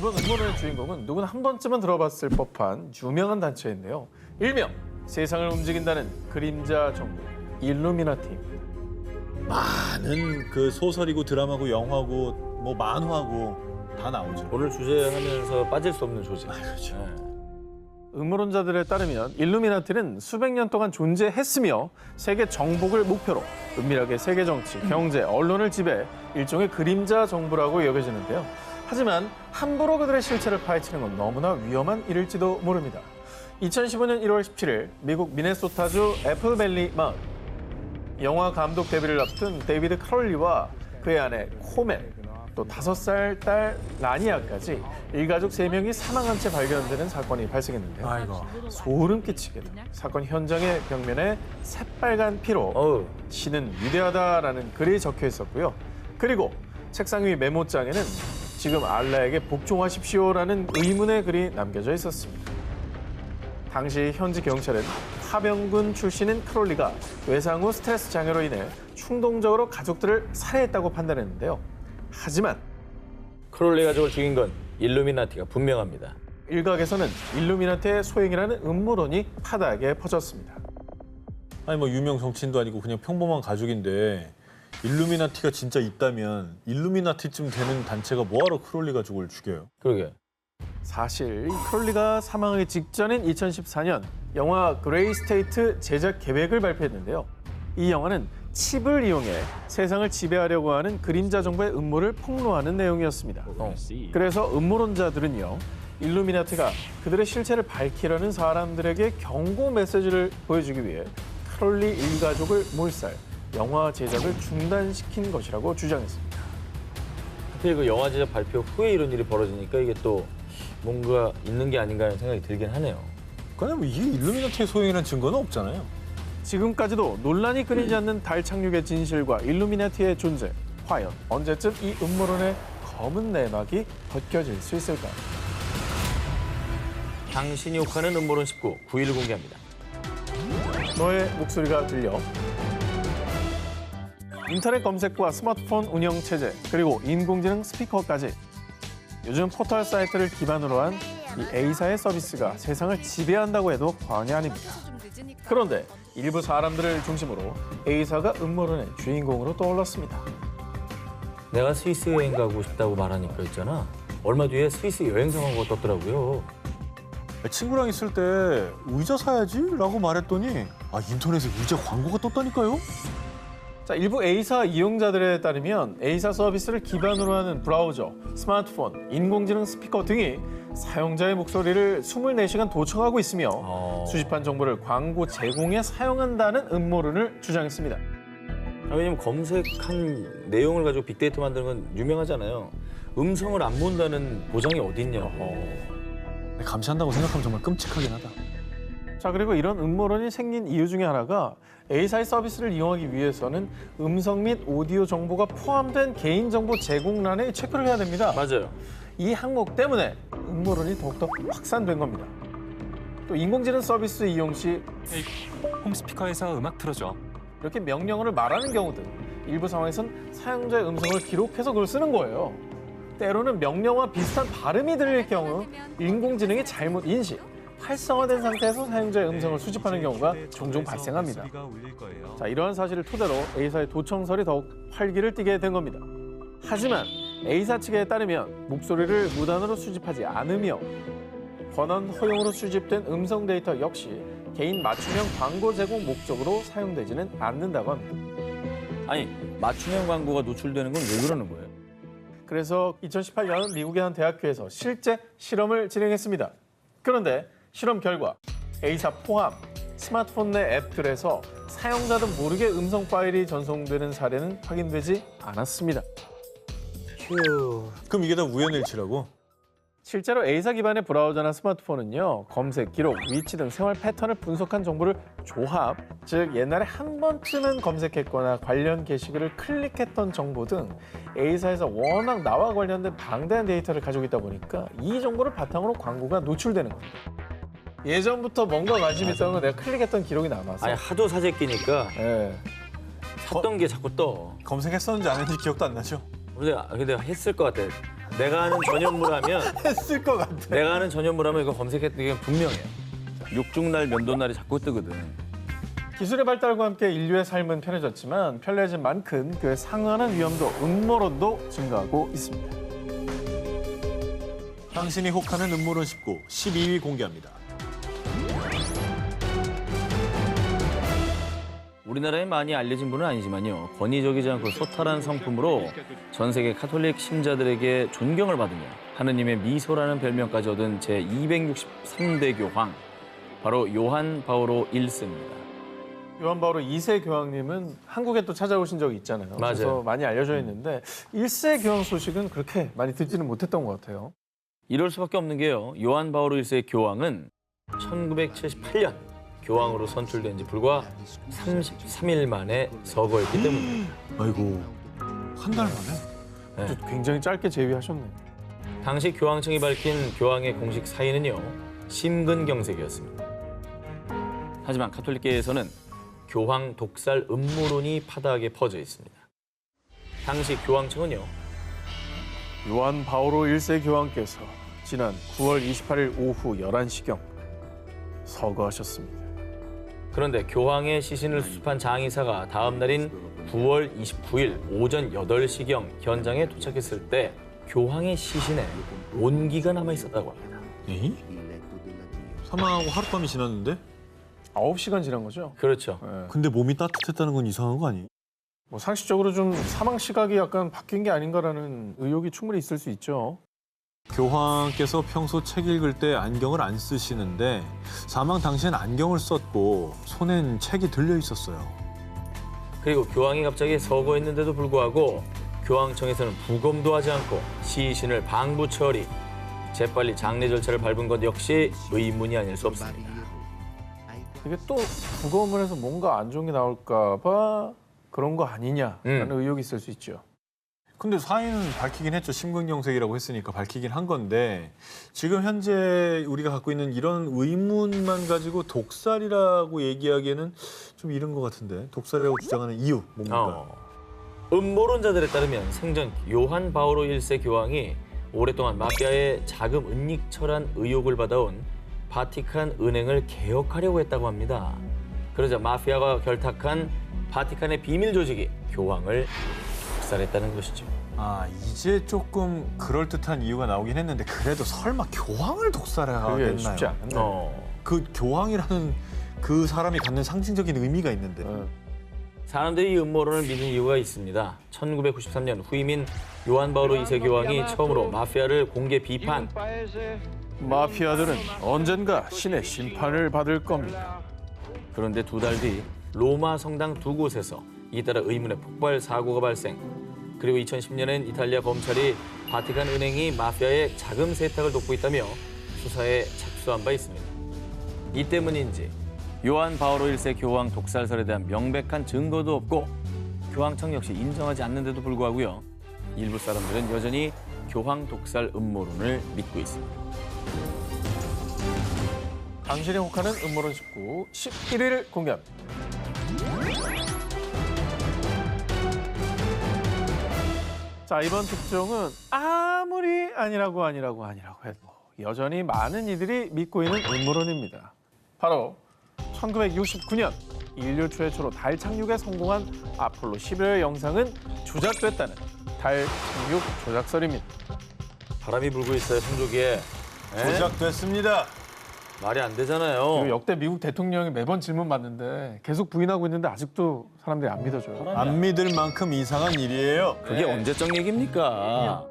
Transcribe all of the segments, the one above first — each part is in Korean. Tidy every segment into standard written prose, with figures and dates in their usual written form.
이번 음모론의 주인공은 누구나 한 번쯤은 들어봤을 법한 유명한 단체인데요. 일명 세상을 움직인다는 그림자 정부 일루미나티. 많은 그 소설이고 드라마고 영화고 뭐 만화고 다 나오죠. 오늘 주제하면서 빠질 수 없는 조직. 그렇죠. 음모론자들에 따르면 일루미나티는 수백 년 동안 존재했으며 세계 정복을 목표로 은밀하게 세계 정치, 경제, 언론을 지배 일종의 그림자 정부라고 여겨지는데요. 하지만 함부로 그들의 실체를 파헤치는 건 너무나 위험한 일일지도 모릅니다. 2015년 1월 17일 미국 미네소타주 애플밸리 마을. 영화 감독 데뷔를 앞둔 데이비드 크롤리와 그의 아내 코멜, 또 5살 딸 라니아까지 일가족 3명이 사망한 채 발견되는 사건이 발생했는데요. 아이고. 소름 끼치게도 사건 현장의 벽면에 새빨간 피로 신은 위대하다라는 글이 적혀 있었고요. 그리고 책상 위 메모장에는 지금 알라에게 복종하십시오라는 의문의 글이 남겨져 있었습니다. 당시 현지 경찰은 파병군 출신인 크롤리가 외상 후 스트레스 장애로 인해 충동적으로 가족들을 살해했다고 판단했는데요. 하지만 크롤리 가족을 죽인 건 일루미나티가 분명합니다. 일각에서는 일루미나티의 소행이라는 음모론이 파다하게 퍼졌습니다. 아니 뭐 유명 정치인도 아니고 그냥 평범한 가족인데 일루미나티가 진짜 있다면 일루미나티쯤 되는 단체가 뭐하러 크롤리 가족을 죽여요? 그러게. 사실 이 크롤리가 사망하기 직전인 2014년 영화 그레이 스테이트 제작 계획을 발표했는데요. 이 영화는 칩을 이용해 세상을 지배하려고 하는 그림자 정부의 음모를 폭로하는 내용이었습니다. 그래서 음모론자들은요, 일루미나티가 그들의 실체를 밝히려는 사람들에게 경고 메시지를 보여주기 위해 크롤리 일가족을 몰살, 영화 제작을 중단시킨 것이라고 주장했습니다. 하필 그 영화 제작 발표 후에 이런 일이 벌어지니까 이게 또 뭔가 있는 게 아닌가 하는 생각이 들긴 하네요. 그냥 뭐 이게 일루미나티의 소행이라는 증거는 없잖아요. 지금까지도 논란이 끊이지 않는 달 착륙의 진실과 일루미나티의 존재. 과연 언제쯤 이 음모론의 검은 내막이 벗겨질 수 있을까요? 당신이 혹하는 음모론 19, 9일 공개합니다. 너의 목소리가 들려. 인터넷 검색과 스마트폰 운영 체제, 그리고 인공지능 스피커까지 요즘 포털 사이트를 기반으로 한 이 A사의 서비스가 세상을 지배한다고 해도 과언이 아닙니다. 그런데 일부 사람들을 중심으로 A사가 음모론의 주인공으로 떠올랐습니다. 내가 스위스 여행 가고 싶다고 말하니까 있잖아. 얼마 뒤에 스위스 여행 상황가 떴더라고요. 친구랑 있을 때 의자 사야지 라고 말했더니 인터넷에 의자 광고가 떴다니까요? 자, 일부 A사 이용자들에 따르면 A사 서비스를 기반으로 하는 브라우저, 스마트폰, 인공지능 스피커 등이 사용자의 목소리를 24시간 도청하고 있으며 수집한 정보를 광고 제공에 사용한다는 음모론을 주장했습니다. 왜냐면 검색한 내용을 가지고 빅데이터 만드는 건 유명하잖아요. 음성을 안 본다는 보장이 어딨냐고. 감시한다고 생각하면 정말 끔찍하긴 하다. 자, 그리고 이런 음모론이 생긴 이유 중에 하나가 A사의 서비스를 이용하기 위해서는 음성 및 오디오 정보가 포함된 개인정보 제공란에 체크를 해야 됩니다. 맞아요. 이 항목 때문에 음모론이 더욱더 확산된 겁니다. 또 인공지능 서비스 이용 시 홈스피커에서 음악 틀어줘. 이렇게 명령어를 말하는 경우든 일부 상황에선 사용자의 음성을 기록해서 그걸 쓰는 거예요. 때로는 명령어와 비슷한 발음이 들릴 경우 인공지능이 잘못 인식, 활성화된 상태에서 사용자의 음성을 수집하는 경우가 종종 발생합니다. 자, 이러한 사실을 토대로 A사의 도청설이 더욱 활기를 띠게 된 겁니다. 하지만 A사 측에 따르면 목소리를 무단으로 수집하지 않으며 권한 허용으로 수집된 음성 데이터 역시 개인 맞춤형 광고 제공 목적으로 사용되지는 않는다고 합니다. 아니, 맞춤형 광고가 노출되는 건 왜 그러는 거예요? 그래서 2018년 미국의 한 대학교에서 실제 실험을 진행했습니다. 그런데 실험 결과 A사 포함 스마트폰 내 앱들에서 사용자도 모르게 음성 파일이 전송되는 사례는 확인되지 않았습니다. 그럼 이게 다 우연일치라고? 실제로 A사 기반의 브라우저나 스마트폰은요, 검색, 기록, 위치 등 생활 패턴을 분석한 정보를 조합, 즉 옛날에 한 번쯤은 검색했거나 관련 게시글을 클릭했던 정보 등 A사에서 워낙 나와 관련된 방대한 데이터를 가지고 있다 보니까 이 정보를 바탕으로 광고가 노출되는 겁니다. 예전부터 뭔가 관심 있던 건 내가 클릭했던 기록이 남아서. 아니, 하도 사재끼니까 예. 샀던 게 자꾸 떠. 검색했었는지 안 했는지 기억도 안 나죠? 근데 했을 것 같아. 내가 아는 전현무라면 했을 것 같아. 내가 아는 전현무라면 이거 검색했던 게 분명해요. 육중날, 면도날이 자꾸 뜨거든. 기술의 발달과 함께 인류의 삶은 편해졌지만 편리해진 만큼 그에 상응하는 위험도 음모론도 증가하고 있습니다. 당신이 혹하는 음모론 19, 12위 공개합니다. 우리나라에 많이 알려진 분은 아니지만요. 권위적이지 않고 소탈한 성품으로 전 세계 카톨릭 신자들에게 존경을 받으며 하느님의 미소라는 별명까지 얻은 제263대 교황, 바로 요한 바오로 1세입니다. 요한 바오로 2세 교황님은 한국에 또 찾아오신 적이 있잖아요. 맞아요. 그래서 많이 알려져 있는데 1세 교황 소식은 그렇게 많이 듣지는 못했던 것 같아요. 이럴 수밖에 없는 게요. 요한 바오로 1세 교황은 1978년 교황으로 선출된 지 불과 33일 만에 서거했기 때문입니다. 아이고, 한 달 만에? 네. 굉장히 짧게 재위하셨네요. 당시 교황청이 밝힌 교황의 공식 사인은요. 심근경색이었습니다. 하지만 카톨릭계에서는 교황 독살 음모론이 파다하게 퍼져 있습니다. 당시 교황청은요. 요한 바오로 1세 교황께서 지난 9월 28일 오후 11시경 서거하셨습니다. 그런데 교황의 시신을 수습한 장의사가 다음 날인 9월 29일 오전 8시경 현장에 도착했을 때 교황의 시신에 온기가 남아 있었다고 합니다. 에이? 사망하고 하룻밤이 지났는데? 9시간 지난 거죠? 그렇죠. 네. 근데 몸이 따뜻했다는 건 이상한 거 아니에요? 뭐 상식적으로 좀 사망 시각이 약간 바뀐 게 아닌가라는 의혹이 충분히 있을 수 있죠. 교황께서 평소 책 읽을 때 안경을 안 쓰시는데 사망 당시엔 안경을 썼고 손엔 책이 들려 있었어요. 그리고 교황이 갑자기 서거했는데도 불구하고 교황청에서는 부검도 하지 않고 시신을 방부 처리, 재빨리 장례 절차를 밟은 것 역시 의문이 아닐 수 없습니다. 이게 또 부검을 해서 뭔가 안 좋은 게 나올까 봐 그런 거 아니냐라는 의혹이 있을 수 있죠. 근데 사인은 밝히긴 했죠. 심근경색이라고 했으니까 밝히긴 한 건데 지금 현재 우리가 갖고 있는 이런 의문만 가지고 독살이라고 얘기하기에는 좀 이른 것 같은데 독살이라고 주장하는 이유 뭡니까? 음모론자들에 따르면 생전 요한 바오로 1세 교황이 오랫동안 마피아의 자금 은닉처란 의혹을 받아온 바티칸 은행을 개혁하려고 했다고 합니다. 그러자 마피아가 결탁한 바티칸의 비밀 조직이 교황을 독살했다는 것이죠. 아 이제 조금 그럴듯한 이유가 나오긴 했는데 그래도 설마 교황을 그게 독살하겠나요? 쉽지 않은데. 그 교황이라는 그 사람이 갖는 상징적인 의미가 있는데 사람들이 이 음모론을 믿는 이유가 있습니다. 1993년 후임인 요한 바오로 2세 교황이 처음으로 마피아를 공개 비판. 마피아들은 언젠가 신의 심판을 받을 겁니다. 그런데 두 달 뒤 로마 성당 두 곳에서 잇따라 의문의 폭발 사고가 발생. 그리고 2010년엔 이탈리아 검찰이 바티칸 은행이 마피아의 자금 세탁을 돕고 있다며 수사에 착수한 바 있습니다. 이 때문인지 요한 바오로 1세 교황 독살설에 대한 명백한 증거도 없고 교황청 역시 인정하지 않는데도 불구하고요. 일부 사람들은 여전히 교황 독살 음모론을 믿고 있습니다. 당신이 혹하는 음모론 19, 11위를 공개합니다. 자, 이번 특종은 아무리 아니라고 해도 여전히 많은 이들이 믿고 있는 음모론입니다. 바로 1969년 인류 최초로 달 착륙에 성공한 아폴로 11호 영상은 조작됐다는 달 착륙 조작설입니다. 바람이 불고 있어요, 성조기에. 조작됐습니다. 말이 안 그리고 되잖아요. 역대 미국 대통령이 매번 질문 받는데 계속 부인하고 있는데 아직도 사람들이 안 믿어줘요. 안 믿을 만큼 이상한 일이에요. 그게 언제적 얘기입니까?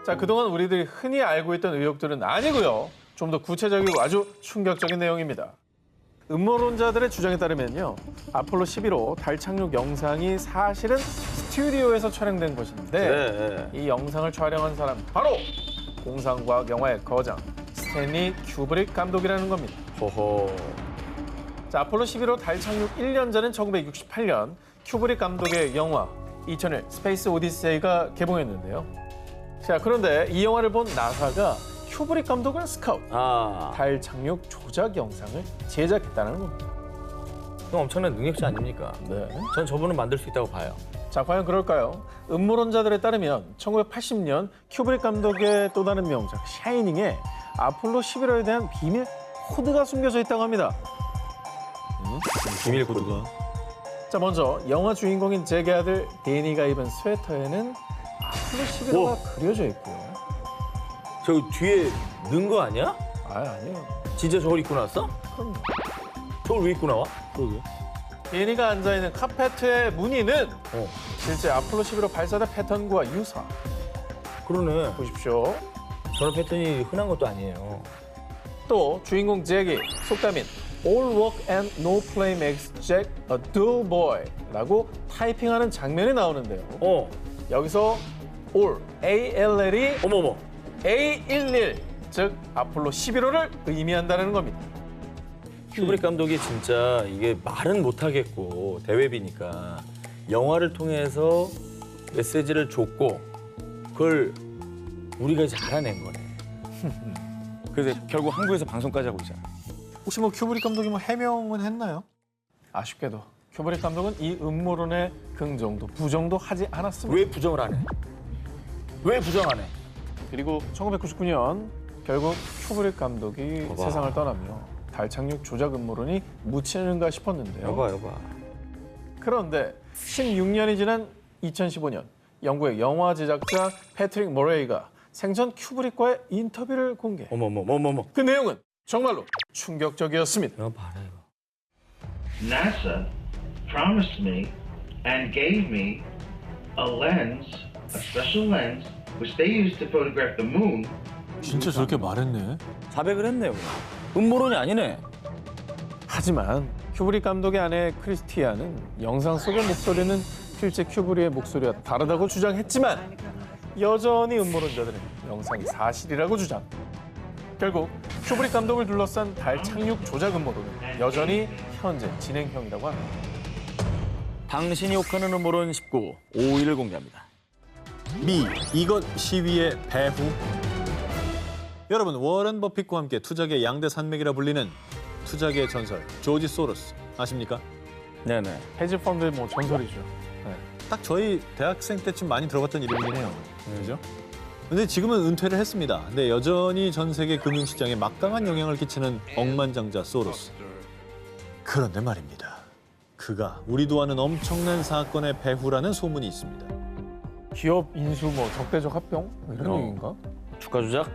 자, 그동안 우리들이 흔히 알고 있던 의혹들은 아니고요. 좀 더 구체적이고 아주 충격적인 내용입니다. 음모론자들의 주장에 따르면요. 아폴로 11호 달 착륙 영상이 사실은 스튜디오에서 촬영된 것인데 이 영상을 촬영한 사람 바로 공상과학 영화의 거장 스탠리 큐브릭 감독이라는 겁니다. 호호. 자, 아폴로 11호 달 착륙 1년 전인 1968년 큐브릭 감독의 영화 2001 스페이스 오디세이가 개봉했는데요. 자, 그런데 이 영화를 본 나사가 큐브릭 감독을 스카우트, 달 착륙 조작 영상을 제작했다는 겁니다. 그럼 엄청난 능력자 아닙니까? 네. 전 저분은 만들 수 있다고 봐요. 자, 과연 그럴까요? 음모론자들에 따르면 1980년 큐브릭 감독의 또 다른 명작 샤이닝에 아폴로 11호에 대한 비밀 코드가 숨겨져 있다고 합니다. 비밀 코드가. 자, 먼저 영화 주인공인 잭의 아들 데니가 입은 스웨터에는 아폴로 11호가 그려져 있고요. 저기 뒤에 넣은 거 아니야? 아니에요. 진짜 저걸 입고 나왔어? 그럼요. 저걸 왜 입고 나와? 그러게. 데니가 앉아있는 카페트의 무늬는 실제 아폴로 11호 발사대 패턴과 유사. 그러네. 보십시오. 저런 패턴이 흔한 것도 아니에요. 또 주인공 잭이 속담인 All work and no play makes Jack a dull boy라고 타이핑하는 장면이 나오는데요. 여기서 All, ALL이 어머머. A11, 즉 아폴로 11호를 의미한다는 겁니다. 큐브릭 감독이 진짜 이게 말은 못하겠고 대회비니까 영화를 통해서 메시지를 줬고 그걸 우리가 이제 알아낸 거네. 그래서 결국 한국에서 방송까지 하고 있잖아. 혹시 뭐 큐브릭 감독이 뭐 해명은 했나요? 아쉽게도 큐브릭 감독은 이 음모론에 긍정도 부정도 하지 않았습니다. 왜 부정을 안 해? 왜 부정 안 해? 그리고 1999년 결국 큐브릭 감독이 봐봐. 세상을 떠나며 달 착륙 조작 음모론이 묻히는가 싶었는데요. 여봐. 그런데 16년이 지난 2015년 영국의 영화 제작자 패트릭 모레이가 생전 큐브릭과의 인터뷰를 공개. 어머머머머머. 그 내용은 정말로 충격적이었습니다. 이거 봐라 이거. NASA promised me and gave me a lens, a special lens, which they used to photograph the moon. 진짜 저렇게 말했네. 자백을 했네요. 그냥. 음모론이 아니네. 하지만 큐브릭 감독의 아내 크리스티아는 영상 속의 목소리는 실제 큐브릭의 목소리와 다르다고 주장했지만 여전히 음모론자들은 영상이 사실이라고 주장. 결국 큐브릭 감독을 둘러싼 달 착륙 조작 음모론은 여전히 현재 진행형이라고 합니다. 당신이 욕하는 음모론 19, 5위를 공개합니다. 미 이것 시위의 배후. 여러분 워런 버핏과 함께 투자계 양대 산맥이라 불리는 투자계의 전설 조지 소로스 아십니까? 네네. 헤지펀드의 뭐 전설이죠. 딱 저희 대학생 때쯤 많이 들어봤던 이름이긴 해요. 그죠? 근데 지금은 은퇴를 했습니다. 근데 여전히 전 세계 금융시장에 막강한 영향을 끼치는 억만장자 소로스. 그런데 말입니다. 그가 우리도 아는 엄청난 사건의 배후라는 소문이 있습니다. 기업 인수 뭐 적대적 합병 뭐 이런 얘기인가? 주가 조작?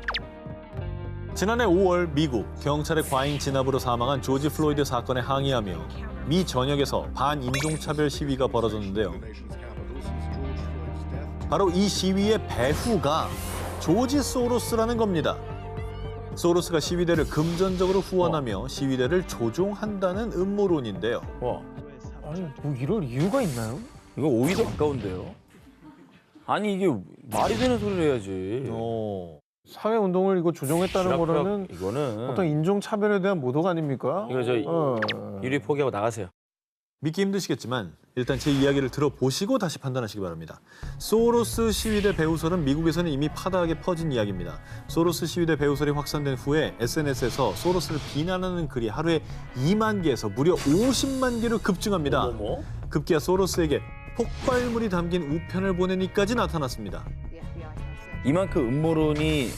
지난해 5월 미국 경찰의 과잉 진압으로 사망한 조지 플로이드 사건에 항의하며 미 전역에서 반인종차별 시위가 벌어졌는데요. 바로 이 시위의 배후가 조지 소로스라는 겁니다. 소로스가 시위대를 금전적으로 후원하며 시위대를 조종한다는 음모론인데요. 와, 아니 뭐 이럴 이유가 있나요? 이거 5위도 가까운데요. 아니 이게 말이 되는 소리를 해야지. 사회 운동을 이거 조종했다는 거는 이거는 어떤 인종 차별에 대한 모독 아닙니까? 이거 저 1위 포기하고 나가세요. 믿기 힘드시겠지만 일단 제 이야기를 들어보시고 다시 판단하시기 바랍니다. 소로스 시위대 배후설은 미국에서는 이미 파다하게 퍼진 이야기입니다. 소로스 시위대 배후설이 확산된 후에 SNS에서 소로스를 비난하는 글이 하루에 2만 개에서 무려 50만 개로 급증합니다. 어머머. 급기야 소로스에게 폭발물이 담긴 우편을 보내니까지 나타났습니다. 이만큼 음모론이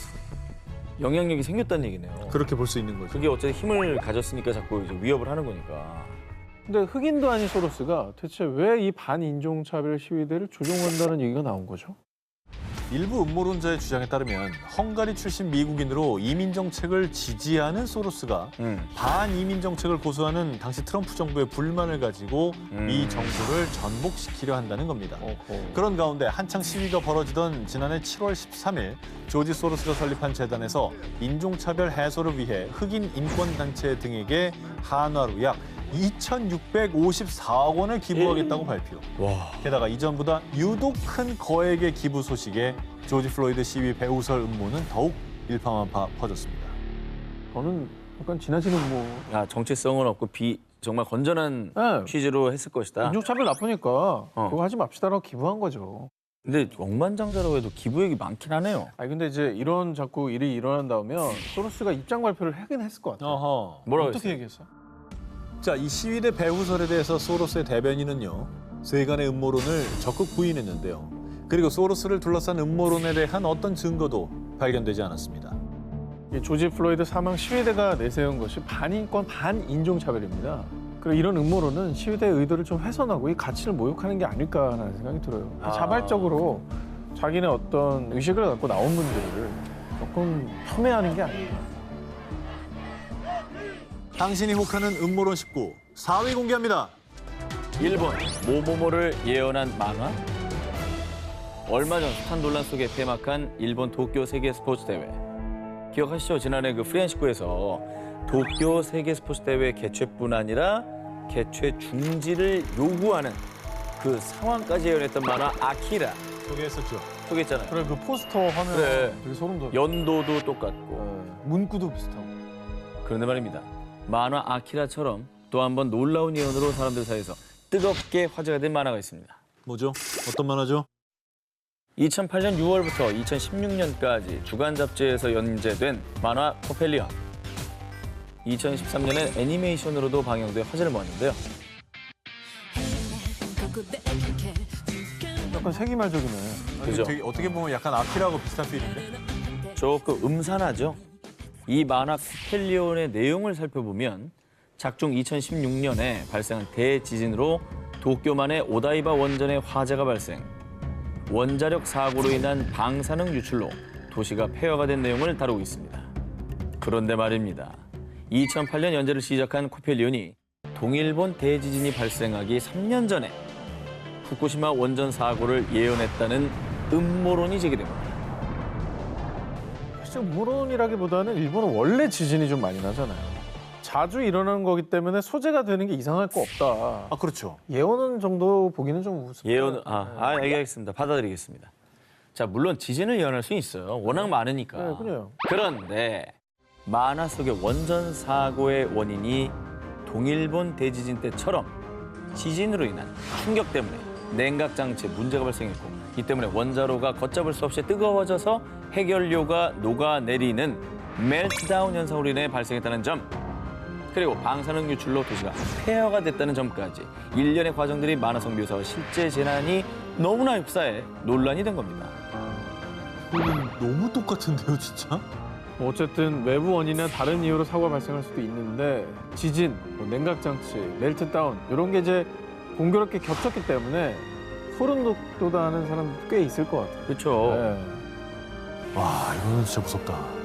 영향력이 생겼다는 얘기네요. 그렇게 볼 수 있는 거죠. 그게 어쨌든 힘을 가졌으니까 자꾸 이제 위협을 하는 거니까. 근데 흑인도 아닌 소로스가 대체 왜 이 반인종차별 시위대를 조종한다는 얘기가 나온 거죠? 일부 음모론자의 주장에 따르면 헝가리 출신 미국인으로 이민 정책을 지지하는 소로스가 반이민 정책을 고수하는 당시 트럼프 정부의 불만을 가지고 이 정부를 전복시키려 한다는 겁니다. 그런 가운데 한창 시위가 벌어지던 지난해 7월 13일 조지 소로스가 설립한 재단에서 인종차별 해소를 위해 흑인 인권단체 등에게 한화로 약 2,654억 원을 기부하겠다고 발표. 와. 게다가 이전보다 유독 큰 거액의 기부 소식에 조지 플로이드 시위 배후설 음모는 더욱 일파만파 퍼졌습니다. 저는 약간 지나치는 뭐 야, 정체성은 없고 정말 건전한 네. 취지로 했을 것이다. 인종차별 나쁘니까 그거 하지 맙시다라고 기부한 거죠. 근데 억만장자라고 해도 기부액이 많긴 하네요. 아니 근데 이제 이런 자꾸 일이 일어난다면 소로스가 입장 발표를 하긴 했을 것 같아요. 어허. 뭐라고 어떻게 했어요? 얘기했어? 자, 이 시위대 배후설에 대해서 소로스의 대변인은요. 세간의 음모론을 적극 부인했는데요. 그리고 소로스를 둘러싼 음모론에 대한 어떤 증거도 발견되지 않았습니다. 이 조지 플로이드 사망 시위대가 내세운 것이 반인권 반인종차별입니다. 그리고 이런 음모론은 시위대의 의도를 좀 훼손하고 이 가치를 모욕하는 게 아닐까라는 생각이 들어요. 자발적으로 자기네 어떤 의식을 갖고 나온 분들을 조금 폄훼하는 게 아닌가. 당신이 혹하는 음모론 19, 4위 공개합니다. 일본 모모모를 예언한 만화? 얼마 전 숱한 논란 속에 폐막한 일본 도쿄 세계 스포츠 대회. 기억하시죠? 지난해 그 프렌시쿠에서 도쿄 세계 스포츠 대회 개최뿐 아니라 개최 중지를 요구하는 그 상황까지 예언했던 만화 아키라 소개했었죠. 소개했잖아요. 그래 그 포스터 화면 그래. 되게 소름 돋아. 연도도 똑같고. 문구도 비슷하고. 그런데 말입니다. 만화 아키라처럼 또 한 번 놀라운 예언으로 사람들 사이에서 뜨겁게 화제가 된 만화가 있습니다. 뭐죠? 어떤 만화죠? 2008년 6월부터 2016년까지 주간 잡지에서 연재된 만화 코펠리언. 2013년엔 애니메이션으로도 방영돼 화제를 모았는데요. 약간 세기말적이네. 그죠? 되게 어떻게 보면 약간 아키라하고 비슷한 필인데? 조금 음산하죠. 이 만화 코펠리온의 내용을 살펴보면 작중 2016년에 발생한 대지진으로 도쿄만의 오다이바 원전에 화재가 발생. 원자력 사고로 인한 방사능 유출로 도시가 폐허가 된 내용을 다루고 있습니다. 그런데 말입니다. 2008년 연재를 시작한 코펠리온이 동일본 대지진이 발생하기 3년 전에 후쿠시마 원전 사고를 예언했다는 음모론이 제기됩니다. 사실 음모론이라기보다는 일본은 원래 지진이 좀 많이 나잖아요. 자주 일어나는 거기 때문에 소재가 되는 게 이상할 거 없다. 아, 그렇죠. 예언은 정도 보기는 좀 우습다. 예언, 알겠습니다. 받아들이겠습니다. 자, 물론 지진을 예언할 수 있어요. 워낙 많으니까. 네, 그래요. 그런데 만화 속의 원전 사고의 원인이 동일본 대지진 때처럼 지진으로 인한 충격 때문에 냉각 장치에 문제가 발생했고 이 때문에 원자로가 걷잡을 수 없이 뜨거워져서 해결료가 녹아내리는 멜트다운 현상으로 인해 발생했다는 점, 그리고 방사능 유출로 도시가 폐허가 됐다는 점까지 일련의 과정들이 만화성 묘사와 실제 재난이 너무나 흡사해 논란이 된 겁니다. 이거는 너무 똑같은데요, 진짜? 뭐 어쨌든 외부 원인이나 다른 이유로 사고가 발생할 수도 있는데 지진, 뭐 냉각장치, 멜트다운 이런 게 이제 공교롭게 겹쳤기 때문에 소름 돋아하는 사람도 꽤 있을 것 같아요. 그렇죠. 네. 와, 이거는 진짜 무섭다.